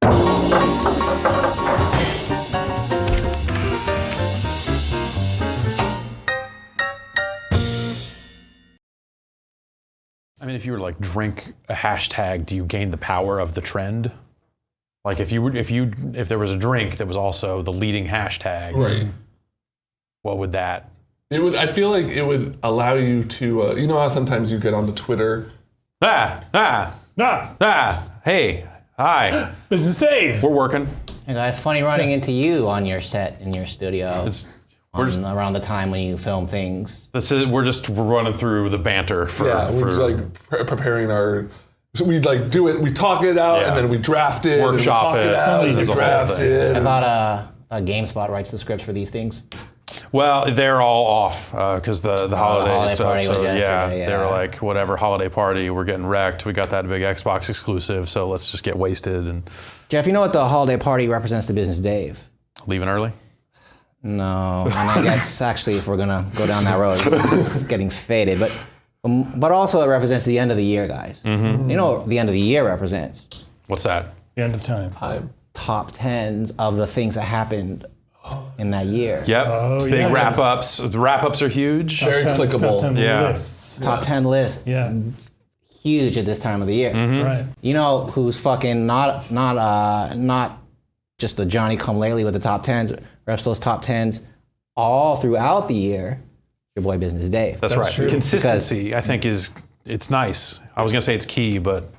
I mean, if you were to like drink a hashtag, do you gain the power of the trend? Like if there was a drink that was also the leading hashtag, Right. What would that? It would. I feel like it would allow you to. You know how sometimes you get onto Twitter. Hey, hi. Business Dave. We're working. Hey guys, funny running into you on your set in your studio around the time when you film things. We're running through the banter for. We're like preparing our. So we like do it. We talk it out, and then we draft it. Workshop it. Draft it. I thought GameSpot writes the scripts for these things. Well, they're all off because the holidays. Holiday party was yesterday, they were like, whatever holiday party, we're getting wrecked. We got that big Xbox exclusive, so let's just get wasted and. Jeff, you know what the holiday party represents to Business Dave? Leaving early? No, and I guess actually if we're gonna go down that road, it's getting faded. But also it represents the end of the year, guys. Mm-hmm. You know what the end of the year represents? What's that? The end of time. Top 10s of the things that happened in that year. Yep. Big wrap-ups. The wrap-ups are huge. Very clickable. Top 10 Yeah. lists. Top 10 list. Yeah. Huge at this time of the year. Mm-hmm. Right. You know who's fucking not just the Johnny come lately with the top 10s, reps those top 10s all throughout the year. Your boy Business Dave. That's right. true. Consistency, I think, it's nice. I was gonna say it's key, but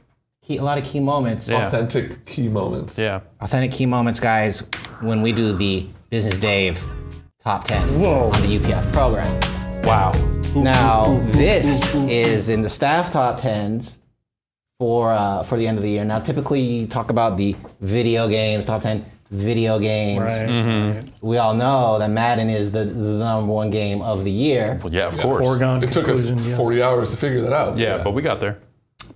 A lot of key moments. Yeah. Authentic key moments. yeah. Authentic key moments, guys, when we do the Business Dave top 10 Whoa. on the UPF program. Wow. Now, this is in the staff top 10s for the end of the year. Now, typically you talk about the video games, top 10 video games. Right. Mm-hmm. We all know that Madden is the number one game of the year. Well, yeah, of course. Foregone It took us conclusion, 40 hours to figure that out. Yeah, but we got there.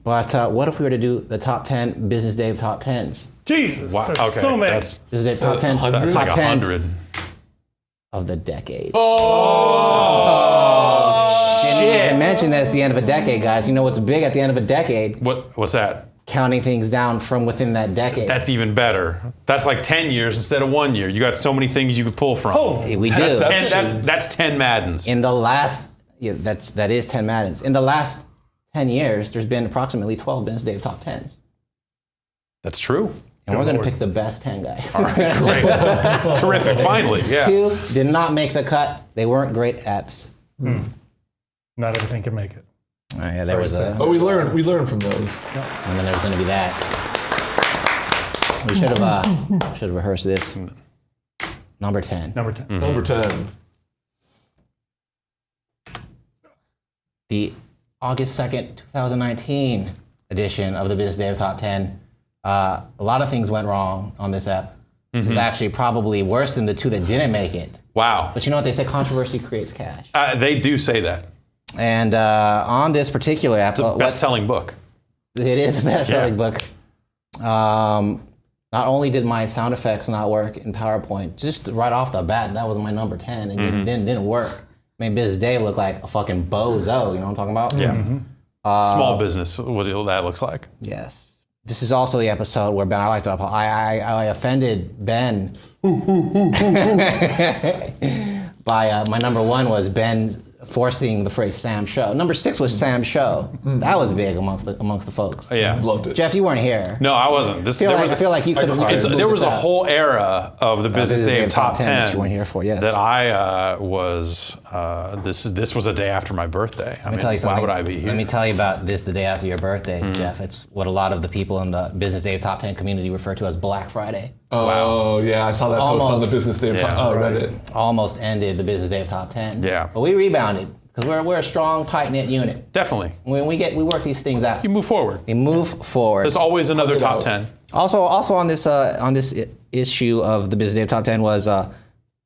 But what if we were to do the top 10 Business Dave top 10s? Jesus. Wow. That's Okay. so many. Business Dave top 10 100? That's top like 10s 100. of the decade. Shit. I mentioned that it's the end of a decade, guys. You know what's big at the end of a decade? What's that? Counting things down from within that decade. That's even better. That's like 10 years instead of 1 year. You got so many things you could pull from. Holy. We do. That's 10 Maddens. In the last, that is 10 Maddens. In the last 10 years, there's been approximately 12 Business Dave top 10s. That's true. And we're going to pick the best 10 guys. All right, great. Terrific, finally, yeah. 2 did not make the cut. They weren't great eps. Not everything can make it. Oh, yeah, there was a... But we learned from those. And then there's going to be that. We should have rehearsed this. Number 10. Number 10. Mm-hmm. Number 10. The August 2nd, 2019 edition of the Business Dave Top 10. A lot of things went wrong on this app. This is actually probably worse than the 2 that didn't make it. Wow. But you know what they say? Controversy creates cash. They do say that. And on this particular app, It's a best-selling book. it is a best-selling book. Not only did my sound effects not work in PowerPoint, just right off the bat, that was my number 10, and it didn't work. Made Business Dave look like a fucking bozo. You know what I'm talking about? Yeah. Small business, what that looks like. Yes. This is also the episode where Ben, I offended Ben by my number 1 was Ben forcing the phrase Sam Show. Number 6 was Sam Show. That was big amongst the folks. Yeah. Loved it. Jeff, you weren't here. No, I wasn't. I feel like you could have. There was a whole era of the Business Dave Top 10 that you weren't here for. Yes. that I was. This was a day after my birthday. Let me tell you something. Why would I be here? Let me tell you about this the day after your birthday, Jeff. It's what a lot of the people in the Business Dave Top 10 community refer to as Black Friday. Oh, yeah, I saw that post on the Business Dave. Reddit. Almost ended the Business Dave Top 10. Yeah. But we rebounded because we're a strong, tight-knit unit. Definitely. When we work these things out. You move forward. We move forward. There's always another top 10. Also on this issue of the Business Dave Top 10 was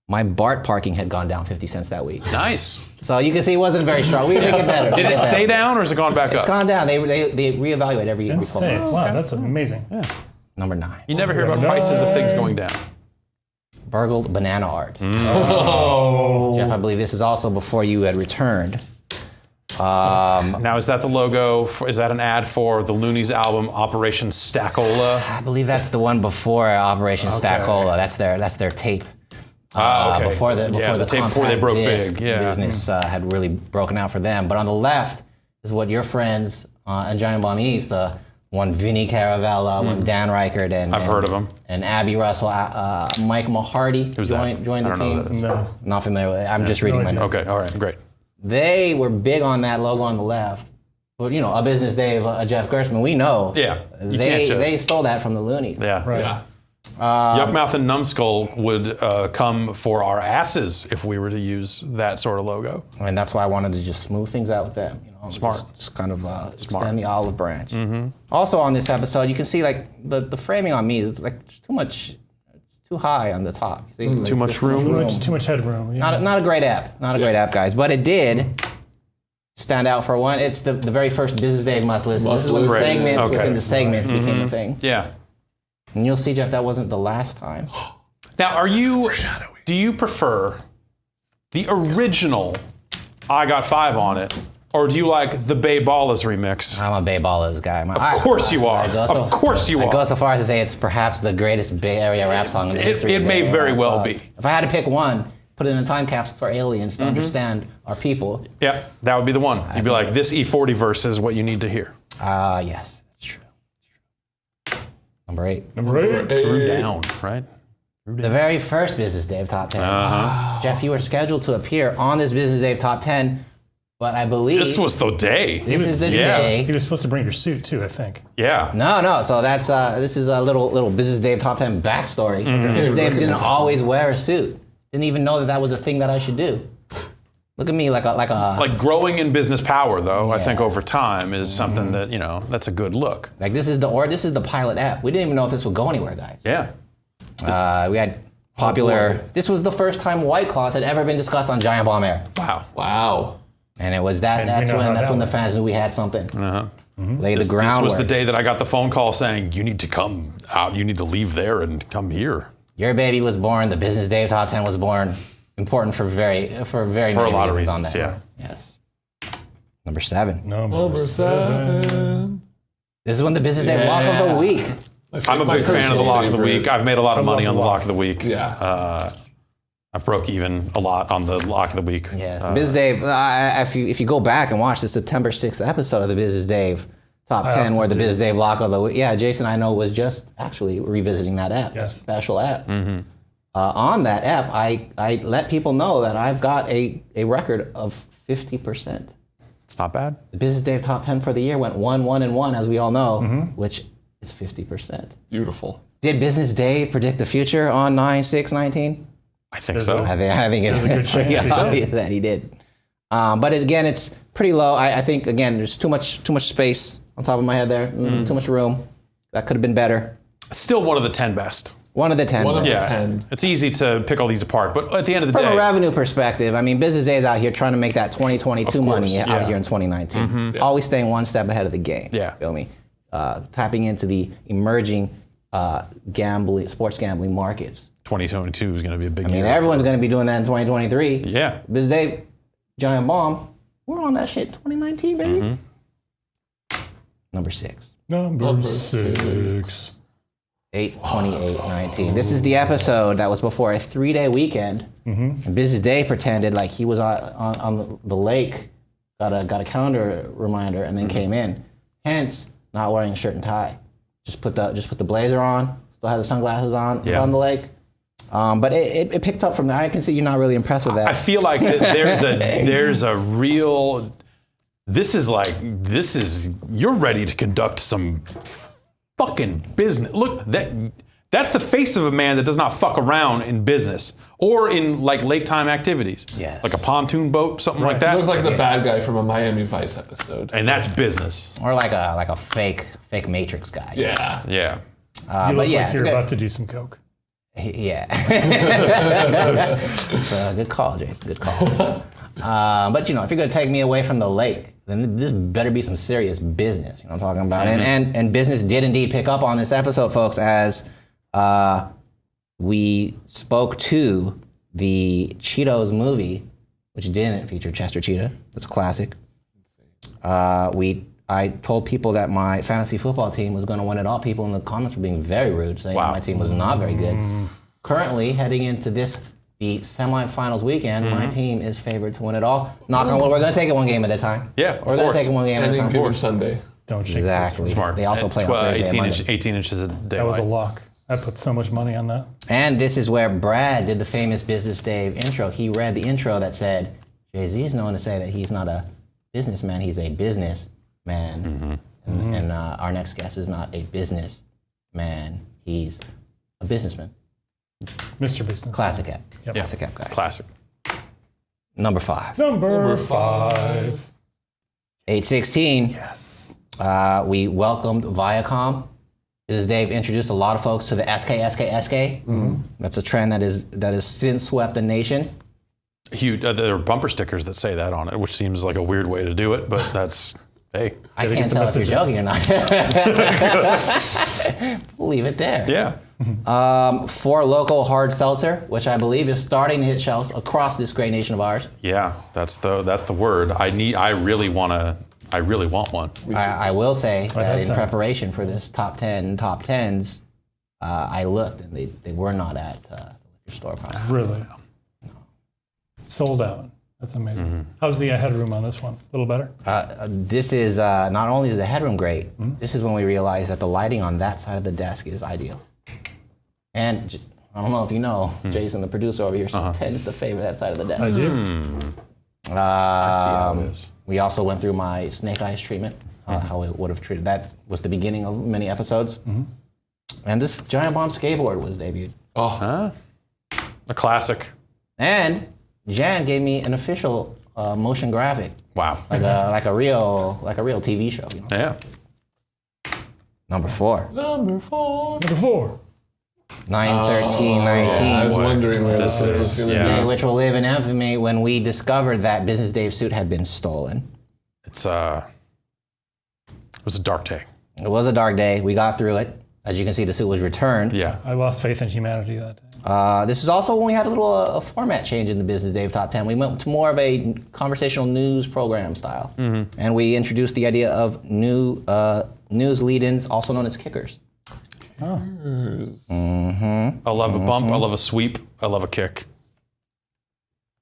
my BART parking had gone down 50 cents that week. Nice. So you can see it wasn't very strong. We make it better. Did it stay down or has it gone back up? It's gone down. They reevaluate every 12 months. Wow, that's amazing. Yeah. Number 9. You never hear about prices of things going down. Burgled banana art. Oh. Jeff, I believe this is also before you had returned. Now, is that the logo? Is that an ad for the Loonies album Operation Stackola? I believe that's the one before Operation Stackola. That's their tape. Okay. Before the tape before they compact broke disc big. Yeah. business had really broken out for them. But on the left is what your friends at Giant Bomb East, one Vinny Caravella, one Dan Reichert, and I've heard of them. And Abby Russell, Mike Mahardy Who's that? joined the I don't know team. who that is. No. Not familiar with it. I'm just reading my notes. Okay, all right, great. They were big on that logo on the left. But a business day of Jeff Gerstmann, we know. Yeah, you They can't just. stole that from the Loonies. Yeah. Right. Yeah. Yuckmouth and Numbskull would come for our asses if we were to use that sort of logo. And that's why I wanted to just smooth things out with them. Smart. Just kind of extend the olive branch. Also on this episode, you can see like the framing on me. It's like there's too much. It's too high on the top. See, like, Too much there's room. Too much headroom. Yeah. Not a great app. Not a great app, guys. But it did stand out for one. It's the very first Business Dave Must Listen. This is when the Listen. segments Okay. within the segments became a thing. Yeah. And you'll see, Jeff, that wasn't the last time. Now, do you prefer the original I Got 5 on it, or do you like the Bay Ballas remix? I'm a Bay Ballas guy. Of course you are. Of course you I go are. so far as to say it's perhaps the greatest Bay Area rap song in the history. It of may Bay Area very rap well songs. be. If I had to pick one, put it in a time capsule for aliens to understand our people. Yeah, that would be the one. You'd be like, this E40 verse is what you need to hear. Yes, that's true. Number 8. Number 8. Drew down, right? The very first Business Dave Top 10. Jeff, you were scheduled to appear on this Business Dave Top 10, but I believe This was the day. this is the yeah. day. He was supposed to bring your suit too, I think. Yeah. No. So that's this is a little Business Dave Top 10 backstory. Business Dave didn't always wear a suit. Didn't even know that was a thing that I should do. Look at me like a Like growing in business power, though, I think over time is something that, that's a good look. like this is the pilot app. We didn't even know if this would go anywhere, guys. Yeah. We had popular. This was the first time White Claws had ever been discussed on Giant Bomb Air, Wow. Wow. and it was that. And we That's know how when that the went. fans knew we had something. Lay the This groundwork. was the day that I got the phone call saying, you need to come out, you need to leave there and come here. Your baby was born. The Business Dave Top 10 was born. Important for very For many a lot of reasons on reasons, that. yeah. Yes. Number 7. Number 7. This is when the Business Dave Lock of the Week. I'm a big fan of the Lock of the Week. I've made a lot of money on the Lock of the locks. Week. Yeah. I've broke even a lot on the Lock of the Week. Yes, the Business Dave. If you go back and watch the September 6th episode of the Business Dave Top 10, often where the do. Business Dave Lock of the Week. Yeah, Jason, I know, was just actually revisiting that app. Yes. Special app. On that app, I let people know that I've got a record of 50%. It's not bad. The Business Dave Top 10 for the year went 1, 1, and 1, as we all know, which is 50%. Beautiful. Did Business Dave predict the future on 9/6/19? I think There's so. a- I think There's a good it's pretty chance he obvious did. that he did. But again, it's pretty low. I think again, there's too much space on top of my head there. Too much room. That could have been better. Still one of the 10 best. One of the 10. One of the Yeah. 10. It's easy to pick all these apart, but at the end of the From day, a revenue perspective, I mean, Business Day is out here trying to make that 2022 money out yeah. here in 2019. Always staying one step ahead of the game. Yeah. Feel me? Tapping into the emerging sports gambling markets. 2022 is going to be a big I mean, year. everyone's going to be doing that in 2023. Yeah. Business Day, Giant Bomb, we're on that shit in 2019, baby. Number 6. Number 6. 8/28/19. This is the episode that was before a 3-day weekend. And Business Day pretended like he was on the lake, got a calendar reminder, and then came in. Hence, not wearing a shirt and tie. Just put the blazer on. Still had the sunglasses on Yeah. on the lake. But it picked up from there. I can see you're not really impressed with that. I feel like that there's a real. This is you're ready to conduct some fucking business. Look, that's the face of a man that does not fuck around in business or in like lake time activities. Yes. Like a pontoon boat, something like that. Looks like the bad guy from a Miami Vice episode. And that's business. Or like a fake Matrix guy. Yeah. Yeah. You look yeah, like you're okay. about to do some coke. Yeah. It's a good call, Jason. Good call. But if you're going to take me away from the lake, then this better be some serious business. You know what I'm talking about? And business did indeed pick up on this episode, folks, as we spoke to the Cheetos movie, which didn't feature Chester Cheetah. That's a classic. I told people that my fantasy football team was going to win it all. People in the comments were being very rude, saying that my team was not very good. Currently, heading into the semifinals weekend, my team is favored to win it all. Knock on wood, we're going to take it one game at a time. Yeah, we're going to take it one game at a time. Given Sunday. Don't jinx Exactly. this. Smart. They also play on Thursday and Monday. 18 inches a day. That was a lock. I put so much money on that. And this is where Brad did the famous Business Dave intro. He read the intro that said, Jay-Z is known to say that he's not a businessman, he's a businessman. And our next guest is not a businessman, he's a businessman. Mr. Business. Classic app. Yep. Classic app guy. Classic. Number 5. Number 5. 816. Yes. We welcomed Viacom. Business Dave introduced a lot of folks to the SK. That's a trend that has since swept the nation. Huge. There are bumper stickers that say that on it, which seems like a weird way to do it, but that's, hey. I can't tell if you're joking or not. Leave it there. Yeah. 4 Loco hard seltzer, which I believe is starting to hit shelves across this great nation of ours. Yeah, that's the word. I really want one. I will say that had in some. preparation for this top 10s, I looked and they were not at the liquor store. Probably. Really? Sold out. That's amazing. How's the headroom on this one? A little better? This is not only is the headroom great, this is when we realized that the lighting on that side of the desk is ideal. And I don't know if you know, Jason, the producer over here, tends to favor that side of the desk. I do. I see how it is. We also went through my snake eyes treatment, how it would have treated. That was the beginning of many episodes. And this Giant Bomb skateboard was debuted. A classic. And Jan gave me an official motion graphic, Wow. like a real TV show. You know? Yeah. Number 4. Number 4. Number 4. 9/13/19. I was wondering where This this is- was going to yeah. be. Which will live in infamy when we discovered that Business Dave's suit had been stolen. It was a dark day. It was a dark day. We got through it. As you can see, the suit was returned. Yeah. I lost faith in humanity that day. This is also when we had a little a format change in the Business Dave Top 10. We went to more of a conversational news program style. And we introduced the idea of new news lead-ins, also known as kickers. I love a bump. I love a sweep. I love a kick.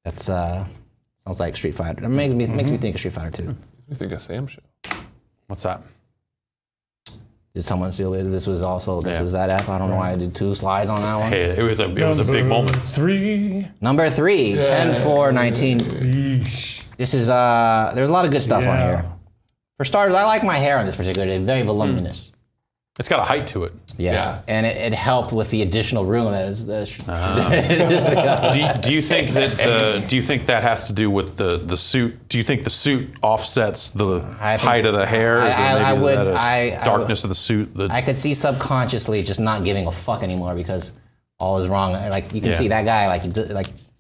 That's sounds like Street Fighter. It makes me think of Street Fighter 2. I think of Sam show. What's that? Did someone steal it? This was that app. I don't know why I did 2 slides on that one. Hey, it was a big moment. 3. Number 3, 10/4/19. Yeesh. This is there's a lot of good stuff on Yeah. here. For starters, I like my hair on this particular day. Very voluminous. It's got a height to it. Yes, Yeah. and it helped with the additional room that is. Do you think that has to do with the suit? Do you think the suit offsets the height of the hair? Is there maybe that darkness of the suit? I could see subconsciously just not giving a fuck anymore because all is wrong. Like you can see that guy like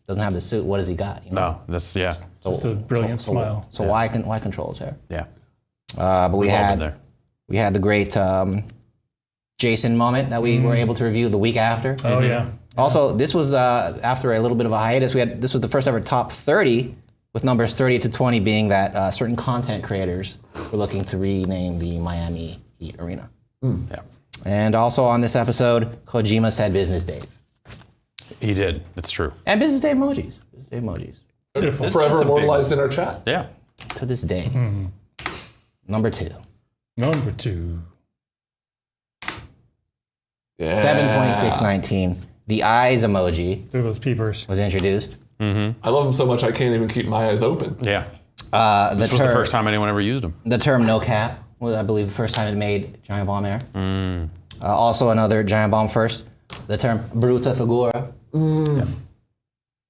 doesn't have the suit. What has he got? You know? No, that's Just a brilliant smile. So why control his hair? yeah. But we We've all been had there. the great Jason moment that we were able to review the week after. Oh, yeah. Also, this was after a little bit of a hiatus. This was the first ever top 30, with numbers 30 to 20 being that certain content creators were looking to rename the Miami Heat Arena. Yeah. And also on this episode, Kojima said Business Dave. He did. It's true. And Business Dave emojis. Business Dave emojis. Beautiful. Forever That's a big immortalized in our chat. Yeah. To this day. Number 2. Number 2. Yeah. 7/26/19. The eyes emoji Through those peepers. was introduced. I love them so much I can't even keep my eyes open. Yeah. This was the first time anyone ever used them. The term no cap was, I believe, the first time it made Giant Bomb air. Also another Giant Bomb first. The term bruta figura.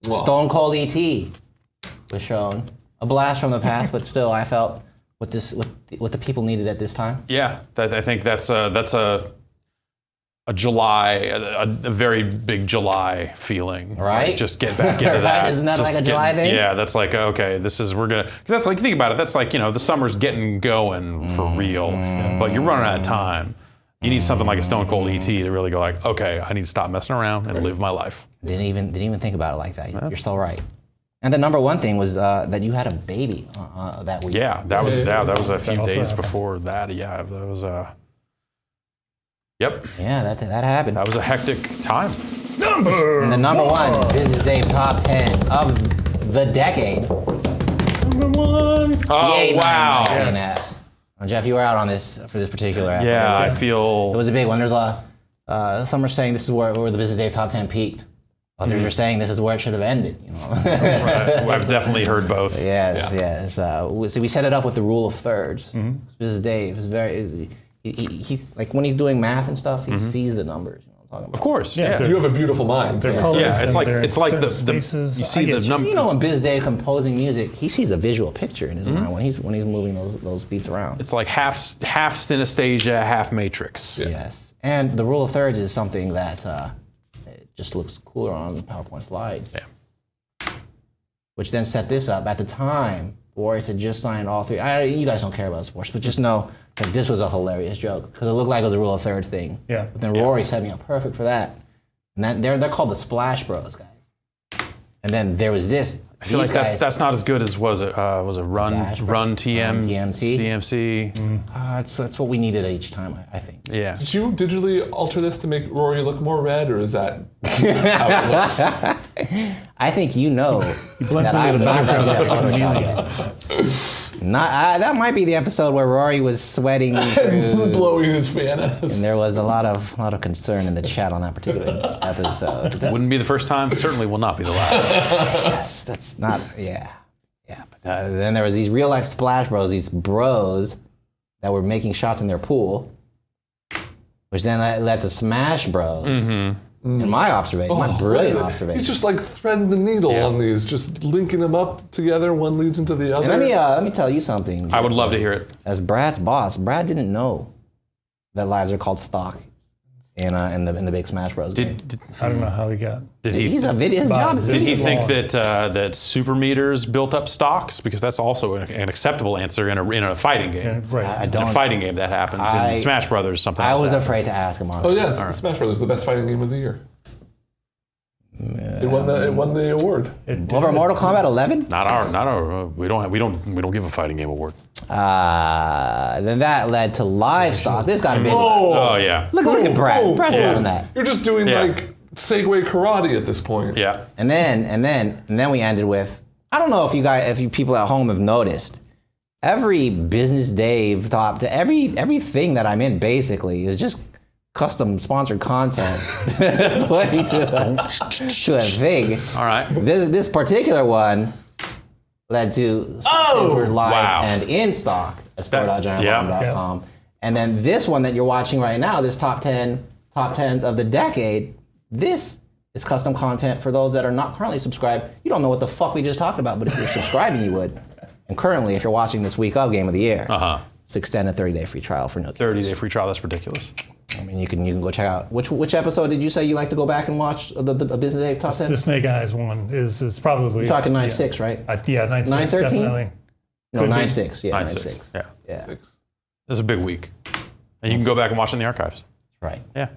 Stone Cold E.T. was shown. A blast from the past, but still, I felt what the people needed at this time. Yeah. I think that's a July, a very big July feeling. Right? Like, just get back into Right? that. Isn't that Just like a July thing? Yeah, that's like, okay, because that's like, think about it, that's like, the summer's getting going for real, but you're running out of time. You need something like a Stone Cold ET to really go like, okay, I need to stop messing around and live my life. Didn't even think about it like that. You're so right. And the number one thing was that you had a baby that week. Yeah, that was a few also days happened. before that. Yeah, that was Yep, Yeah, that happened. that was a hectic time. And the number one Business Day top 10 of the decade. Number one. Oh wow! Yes. Jeff, you were out on this for this particular episode. Yeah, I It feel. was a big one. There's some are saying this is where the Business Day top 10 peaked. Others are saying this is where it should have ended. You know. I've definitely heard both. Yes. So we set it up with the rule of thirds. Business Dave is he's like when he's doing math and stuff, he sees the numbers. You know what I'm talking about. Of course. Yeah, Yeah. You have a beautiful mind. Their colors Yeah, it's and like their the spaces. you I see get the you. numbers. You know, when Biz Dave composing music, he sees a visual picture in his mind when he's moving those beats around. It's like half synesthesia, half matrix. Yes, and the rule of thirds is something that it just looks cooler on the PowerPoint slides. Yeah. Which then set this up. At the time, Warriors had just signed all three. You guys don't care about sports, but just know that this was a hilarious joke because it looked like it was a rule of thirds thing. Yeah. But then Rory set me up perfect for that. And they're called the Splash Bros, guys. And then there was this. I feel like that's not as good as was it run TMC. TMC. That's what we needed each time, I think. Yeah. Did you digitally alter this to make Rory look more red, or is that how it looks? I think you know. Blends that into the I learned background that of the Photoshop. chameleon. That might be the episode where Rory was sweating through. Blowing his fan at us. And there was a lot of concern in the chat on that particular episode. Wouldn't be the first time. Certainly will not be the last. Yes, that's not. Yeah. But then there was these real life Splash Bros, these bros that were making shots in their pool, which then led to Smash Bros. In my observation, my brilliant observation. He's just like threading the needle on these, just linking them up together. One leads into the other. And let me tell you something. I would love to hear it. As Brad's boss, Brad didn't know that lives are called stock in the big Smash Bros. game. I don't know how he got. Did he? He's a video. His job is Did he video. think that super meters built up stocks? Because that's also an acceptable answer in a fighting game. Yeah, right. I In a don't. fighting game that happens. I- In Smash Brothers, something I else was happens. afraid to ask him on. Oh yes, Smash Brothers, the best fighting game of the year. It won the award. Over Mortal Kombat 11. Not our. We don't give a fighting game award. Then that led to livestock. This got a big. Oh yeah. Look at Brad. Brad's loving that. You're just doing Yeah. like Segway karate at this point. Yeah. And then we ended with. I don't know if you people at home have noticed. Every Business Dave top to everything that I'm in basically is just custom sponsored content put into a thing. All right. This particular one led to live Wow. and in stock at store.giantbomb.com. Yeah. And then this one that you're watching right now, this top 10s of the decade, this is custom content for those that are not currently subscribed. You don't know what the fuck we just talked about, but if you're subscribing, you would. And currently, if you're watching this week of Game of the Year, it's extended 30-day free trial for no 30-day free trial. That's ridiculous. I mean, you can go check out. Which episode did you say you like to go back and watch the Business Day top 10? The Snake Eyes one is probably. You're talking 9-6, right? 9-6, 9-13? definitely. No, Could be. 9-6. Yeah, 9-6. 9-6. Yeah. Yeah, It's a big week, and you can go back and watch it in the archives. right. Yeah.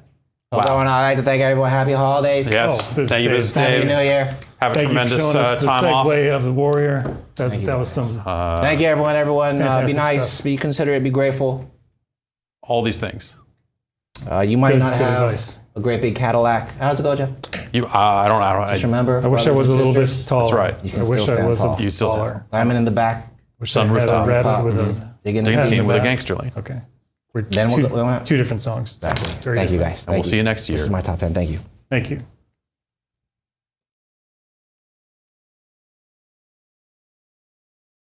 Well, I'd like to thank everyone. Happy holidays. Yes. Oh, Thank you, Dave. Mrs. Happy Dave. New Year. Have a Thank you for tremendous showing us the time off. segue of the Warrior. That was some. Thank you, everyone. Everyone, be Fantastic nice, stuff. be considerate, be grateful. All these things. You might Good- not good have advice. a great big Cadillac. How's it go, Jeff? I don't. Just remember. I wish I was a little bit taller. That's right. You can I wish still I stand was tall. a You still taller. Diamond in the back. Wish I Sunroof had a top. rabbit with a. Dig in the Dig in the Head scene in with a back. gangster lane. Okay. We're Then two, we'll- two different songs. Very Thank you, different. guys. And we'll see you next year. This is my top 10. Thank you. Thank you.